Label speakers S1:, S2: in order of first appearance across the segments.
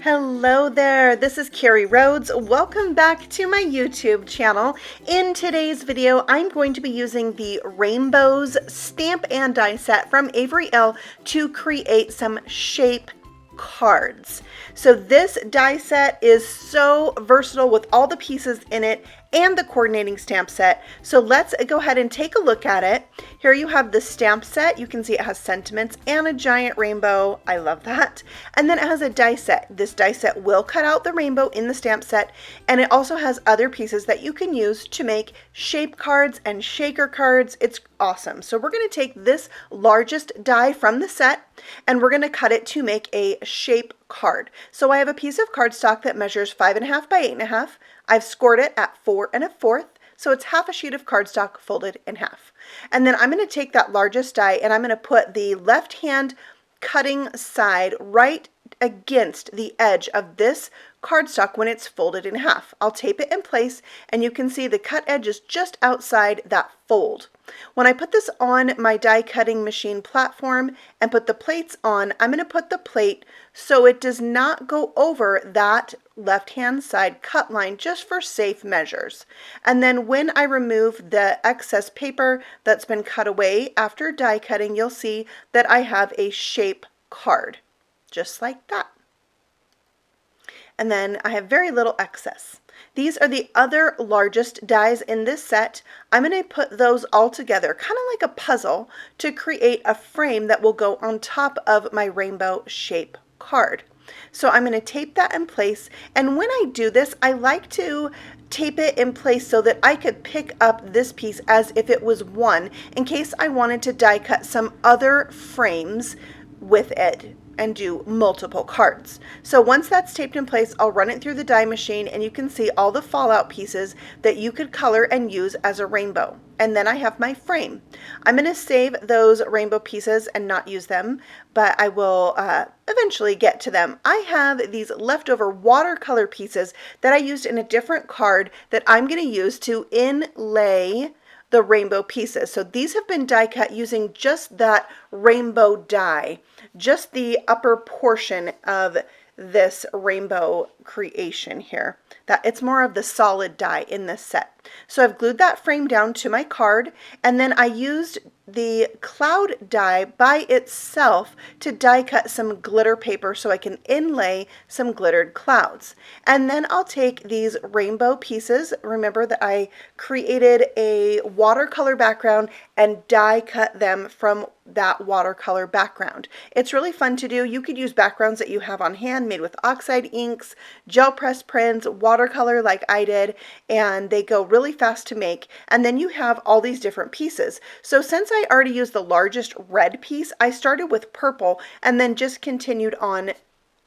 S1: Hello there, this is Carrie Rhodes. Welcome back to my YouTube channel. In today's video, I'm going to be using the Rainbows stamp and die set from Avery Elle to create some shape cards. So this die set is so versatile with all the pieces in it and the coordinating stamp set. So let's go ahead and take a look at it. Here you have the stamp set. You can see it has sentiments and a giant rainbow. I love that. And then it has a die set. This die set will cut out the rainbow in the stamp set, and it also has other pieces that you can use to make shape cards and shaker cards. It's awesome. So we're going to take this largest die from the set and we're going to cut it to make a shape card. So I have a piece of cardstock that measures 5.5 by 8.5. I've scored it at 4 1/4, so it's half a sheet of cardstock folded in half. And then I'm going to take that largest die and I'm going to put the left hand cutting side right against the edge of this cardstock when it's folded in half. I'll tape it in place and you can see the cut edge is just outside that fold. When I put this on my die cutting machine platform and put the plates on, I'm going to put the plate so it does not go over that left hand side cut line, just for safe measures. And then when I remove the excess paper that's been cut away after die cutting, you'll see that I have a shape card, just like that. And then I have very little excess. These are the other largest dies in this set. I'm going to put those all together, kind of like a puzzle, to create a frame that will go on top of my rainbow shape card. So I'm going to tape that in place, and when I do this, I like to tape it in place so that I could pick up this piece as if it was one, in case I wanted to die cut some other frames with it and do multiple cards. So once that's taped in place, I'll run it through the die machine and you can see all the fallout pieces that you could color and use as a rainbow. And then I have my frame. I'm going to save those rainbow pieces and not use them, but I will eventually get to them. I have these leftover watercolor pieces that I used in a different card that I'm going to use to inlay the rainbow pieces. So these have been die cut using just that rainbow die, just the upper portion of this rainbow creation here. That it's more of the solid die in this set. So I've glued that frame down to my card, and then I used the cloud die by itself to die cut some glitter paper so I can inlay some glittered clouds. And then I'll take these rainbow pieces. Remember that I created a watercolor background and die cut them from that watercolor background. It's really fun to do. You could use backgrounds that you have on hand made with oxide inks, gel press prints, watercolor like I did, and they go really fast to make. And then you have all these different pieces. So since I already used the largest red piece, I started with purple and then just continued on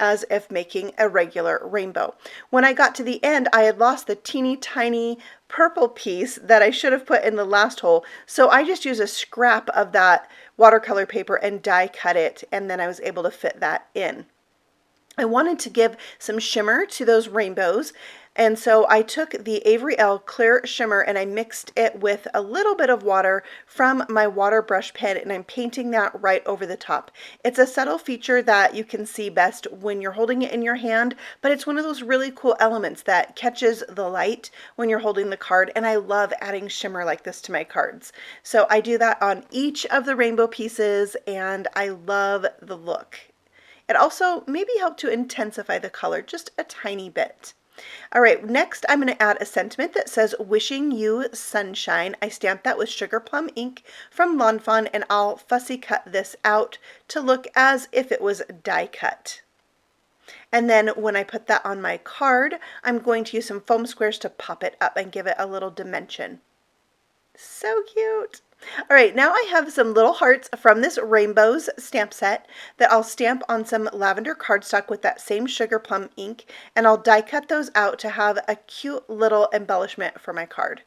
S1: as if making a regular rainbow. When I got to the end, I had lost the teeny tiny purple piece that I should have put in the last hole, so I just used a scrap of that watercolor paper and die cut it, and then I was able to fit that in. I wanted to give some shimmer to those rainbows, and so I took the Avery Elle clear shimmer and I mixed it with a little bit of water from my water brush pen, and I'm painting that right over the top. It's a subtle feature that you can see best when you're holding it in your hand, but it's one of those really cool elements that catches the light when you're holding the card, and I love adding shimmer like this to my cards. So I do that on each of the rainbow pieces, and I love the look. It also maybe helped to intensify the color just a tiny bit. All right, next I'm going to add a sentiment that says wishing you sunshine. I stamped that with sugar plum ink from Lawn Fawn, and I'll fussy cut this out to look as if it was die cut. And then when I put that on my card, I'm going to use some foam squares to pop it up and give it a little dimension. So cute. All right, now I have some little hearts from this Rainbows stamp set that I'll stamp on some lavender cardstock with that same sugar plum ink, and I'll die cut those out to have a cute little embellishment for my card.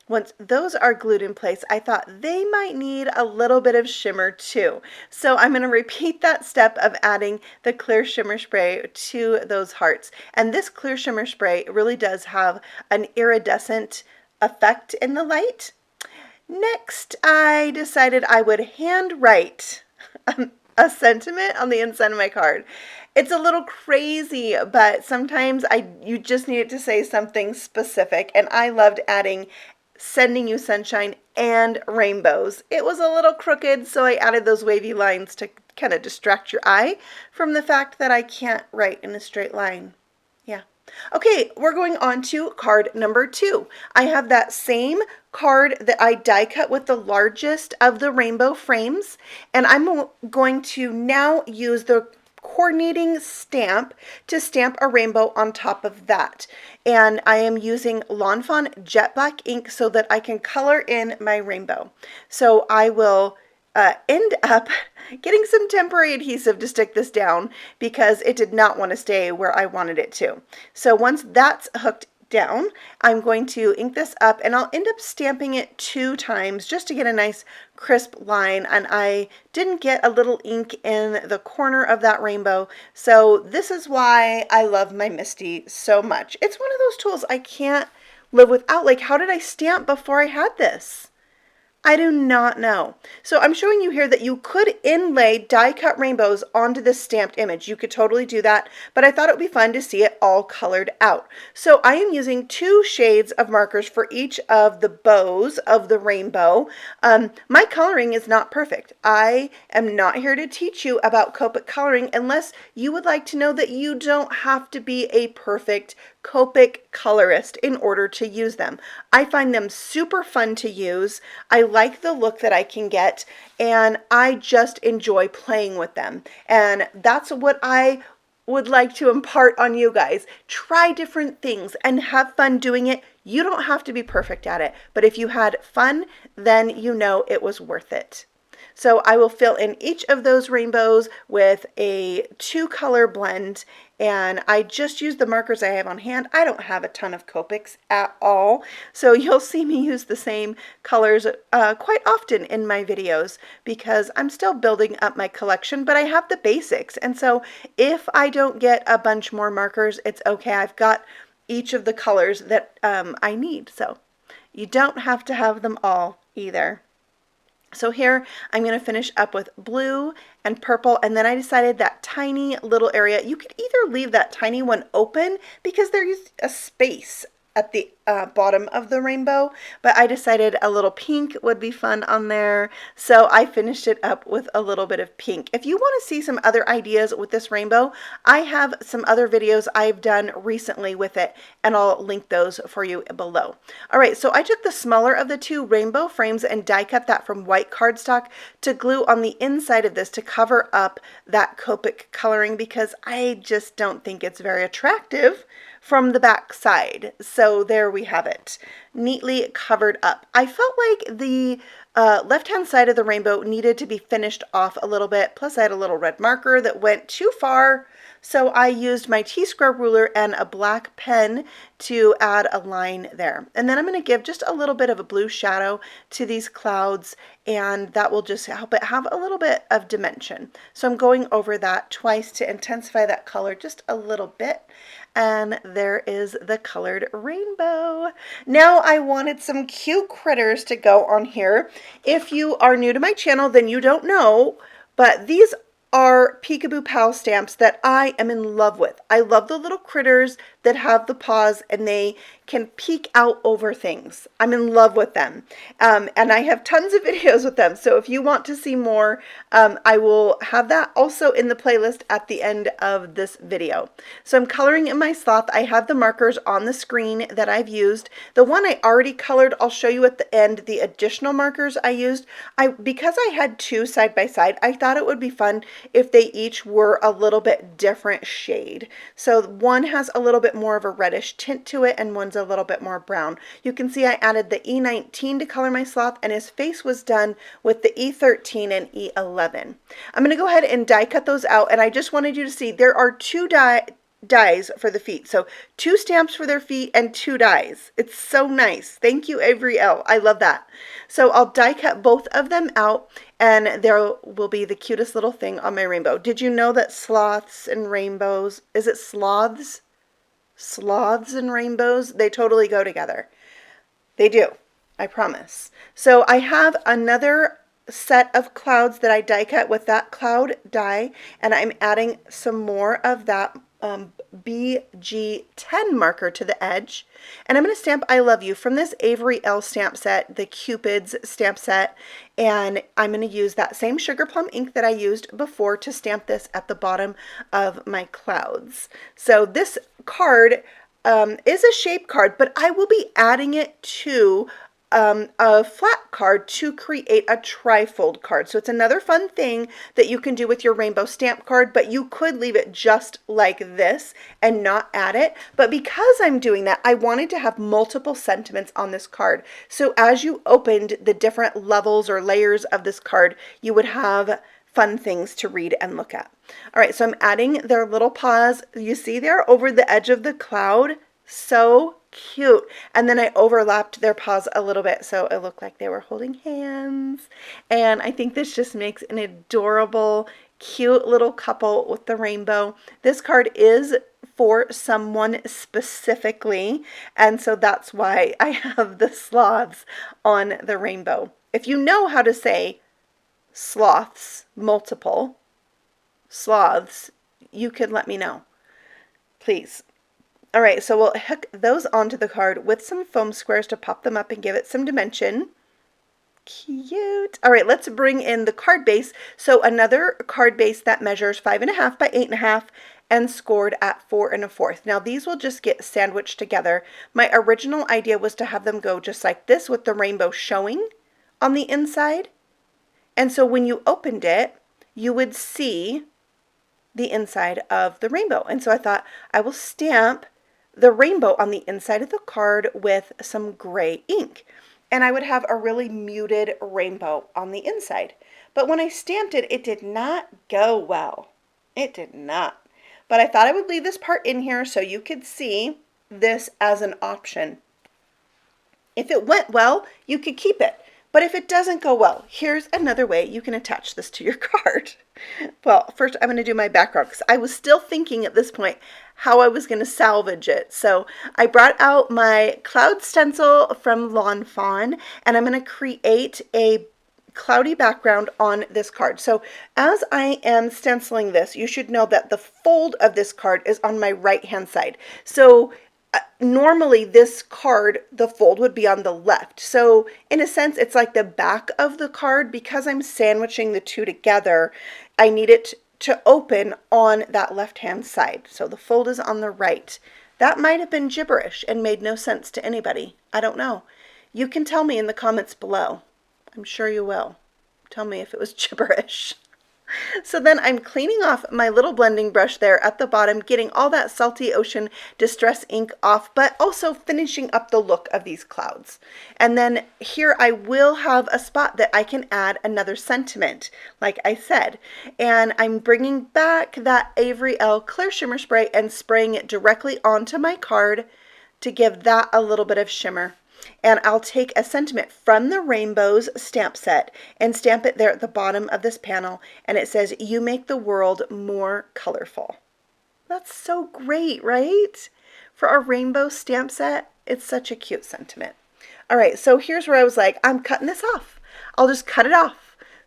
S1: Once those are glued in place, I thought they might need a little bit of shimmer too. So I'm going to repeat that step of adding the clear shimmer spray to those hearts. And this clear shimmer spray really does have an iridescent effect in the light. Next, I decided I would hand write a sentiment on the inside of my card. It's a little crazy, but sometimes you just need it to say something specific, and I loved adding sending you sunshine and rainbows. It was a little crooked, so I added those wavy lines to kind of distract your eye from the fact that I can't write in a straight line. Yeah. Okay, we're going on to card number 2. I have that same card that I die cut with the largest of the rainbow frames, and I'm going to now use the coordinating stamp to stamp a rainbow on top of that. And I am using Lawn Fawn Jet Black ink so that I can color in my rainbow. So I will end up getting some temporary adhesive to stick this down because it did not want to stay where I wanted it to. So once that's hooked down, I'm going to ink this up, and I'll end up stamping it 2 times just to get a nice crisp line. And I didn't get a little ink in the corner of that rainbow, so this is why I love my Misty so much. It's one of those tools I can't live without. Like, how did I stamp before I had this? I do not know. So I'm showing you here that you could inlay die cut rainbows onto this stamped image. You could totally do that, but I thought it would be fun to see it all colored out. So I am using 2 shades of markers for each of the bows of the rainbow. My coloring is not perfect. I am not here to teach you about Copic coloring unless you would like to know that you don't have to be a perfect Copic colorist in order to use them. I find them super fun to use. I like the look that I can get, and I just enjoy playing with them. And that's what I would like to impart on you guys. Try different things and have fun doing it. You don't have to be perfect at it, but if you had fun, then you know it was worth it. So I will fill in each of those rainbows with a 2-color blend, and I just use the markers I have on hand. I don't have a ton of Copics at all, so you'll see me use the same colors quite often in my videos because I'm still building up my collection, but I have the basics. And so if I don't get a bunch more markers, it's okay. I've got each of the colors that I need, so you don't have to have them all either. So here I'm going to finish up with blue and purple, and then I decided that tiny little area, you could either leave that tiny one open because there's a space at the bottom of the rainbow, but I decided a little pink would be fun on there, so I finished it up with a little bit of pink. If you want to see some other ideas with this rainbow, I have some other videos I've done recently with it, and I'll link those for you below. Alright, so I took the smaller of the 2 rainbow frames and die cut that from white cardstock to glue on the inside of this to cover up that Copic coloring because I just don't think it's very attractive from the back side. So there we have it, neatly covered up. I felt like the left-hand side of the rainbow needed to be finished off a little bit, plus I had a little red marker that went too far, so I used my T-scrub ruler and a black pen to add a line there. And then I'm going to give just a little bit of a blue shadow to these clouds, and that will just help it have a little bit of dimension. So I'm going over that twice to intensify that color just a little bit. And there is the colored rainbow. Now I wanted some cute critters to go on here. If you are new to my channel, then you don't know, but these are Peekaboo Pal stamps that I am in love with. I love the little critters that have the paws and they can peek out over things. I'm in love with them. And I have tons of videos with them. So if you want to see more, I will have that also in the playlist at the end of this video. So I'm coloring in my sloth. I have the markers on the screen that I've used. The one I already colored, I'll show you at the end the additional markers I used. Because I had 2 side by side, I thought it would be fun if they each were a little bit different shade. So one has a little bit more of a reddish tint to it and one's a little bit more brown. You can see I added the E19 to color my sloth, and his face was done with the E13 and E11. I'm going to go ahead and die cut those out, and I just wanted you to see there are 2 dies for the feet. So 2 stamps for their feet and 2 dies. It's so nice. Thank you, Avery Elle. I love that. So I'll die cut both of them out, and there will be the cutest little thing on my rainbow. Did you know that sloths and rainbows, is it sloths? Sloths and rainbows, they totally go together. They do, I promise. So I have another set of clouds that I die cut with that cloud die, and I'm adding some more of that BG10 marker to the edge. And I'm going to stamp I Love You from this Avery Elle stamp set, the Cupids stamp set, and I'm going to use that same sugar plum ink that I used before to stamp this at the bottom of my clouds. So this card is a shape card, but I will be adding it to a flat card to create a trifold card. So it's another fun thing that you can do with your rainbow stamp card, but you could leave it just like this and not add it. But because I'm doing that, I wanted to have multiple sentiments on this card. So as you opened the different levels or layers of this card, you would have fun things to read and look at. All right, so I'm adding their little paws. You see there over the edge of the cloud? So cute. And then I overlapped their paws a little bit so it looked like they were holding hands. And I think this just makes an adorable, cute little couple with the rainbow. This card is for someone specifically, and so that's why I have the sloths on the rainbow. If you know how to say sloths, multiple sloths, you could let me know, please. All right, so we'll hook those onto the card with some foam squares to pop them up and give it some dimension. Cute. All right, let's bring in the card base. So another card base that measures 5.5 by 8.5 and scored at 4 1/4. Now these will just get sandwiched together. My original idea was to have them go just like this with the rainbow showing on the inside. And so when you opened it, you would see the inside of the rainbow. And so I thought I will stamp the rainbow on the inside of the card with some gray ink. And I would have a really muted rainbow on the inside. But when I stamped it, it did not go well. It did not. But I thought I would leave this part in here so you could see this as an option. If it went well, you could keep it. But if it doesn't go well, here's another way you can attach this to your card. Well, first I'm going to do my background because I was still thinking at this point how I was going to salvage it. So I brought out my cloud stencil from Fawn, and I'm going to create a cloudy background on this card. So as I am stenciling this, you should know that the fold of this card is on my right hand side. So normally this card, the fold would be on the left. So in a sense, it's like the back of the card. Because I'm sandwiching the two together, I need it to open on that left-hand side. So the fold is on the right. That might have been gibberish and made no sense to anybody. I don't know. You can tell me in the comments below. I'm sure you will. Tell me if it was gibberish. So then I'm cleaning off my little blending brush there at the bottom, getting all that salty ocean distress ink off, but also finishing up the look of these clouds. And then here I will have a spot that I can add another sentiment, like I said. And I'm bringing back that Avery Elle Clear Shimmer Spray and spraying it directly onto my card to give that a little bit of shimmer. And I'll take a sentiment from the Rainbows stamp set and stamp it there at the bottom of this panel, and it says, "You make the world more colorful." That's so great, right? For a rainbow stamp set, it's such a cute sentiment. All right, so here's where I was like, I'm cutting this off. I'll just cut it off.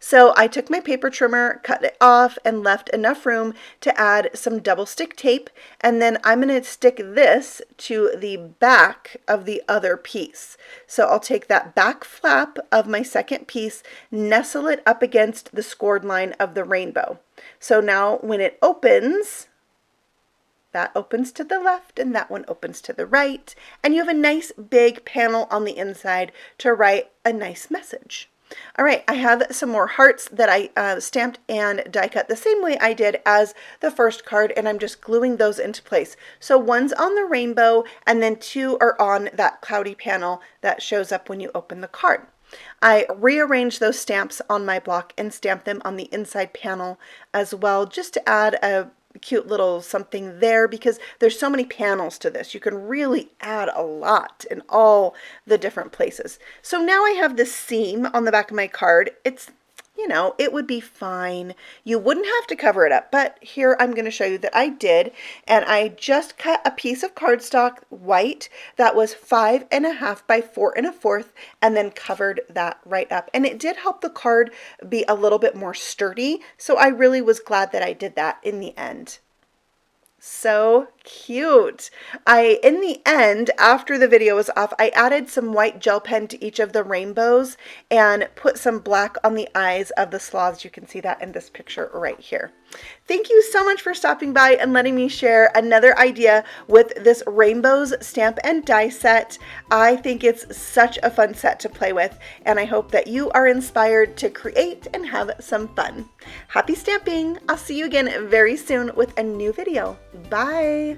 S1: So I took my paper trimmer, cut it off, and left enough room to add some double stick tape. And then I'm going to stick this to the back of the other piece. So I'll take that back flap of my second piece, nestle it up against the scored line of the rainbow. So now when it opens, that opens to the left and that one opens to the right. And you have a nice big panel on the inside to write a nice message. All right, I have some more hearts that I stamped and die cut the same way I did as the first card, and I'm just gluing those into place. So one's on the rainbow, and then two are on that cloudy panel that shows up when you open the card. I rearranged those stamps on my block and stamped them on the inside panel as well, just to add a cute little something there, because there's so many panels to this. You can really add a lot in all the different places. So now I have this seam on the back of my card. It's you know, it would be fine. You wouldn't have to cover it up, but here I'm going to show you that I did, and I just cut a piece of cardstock white that was 5.5 by 4.25, and then covered that right up. And it did help the card be a little bit more sturdy, so I really was glad that I did that in the end. So cute. In the end, after the video was off, I added some white gel pen to each of the rainbows and put some black on the eyes of the sloths. You can see that in this picture right here. Thank you so much for stopping by and letting me share another idea with this Rainbows Stamp and Die set. I think it's such a fun set to play with, and I hope that you are inspired to create and have some fun. Happy stamping! I'll see you again very soon with a new video. Bye!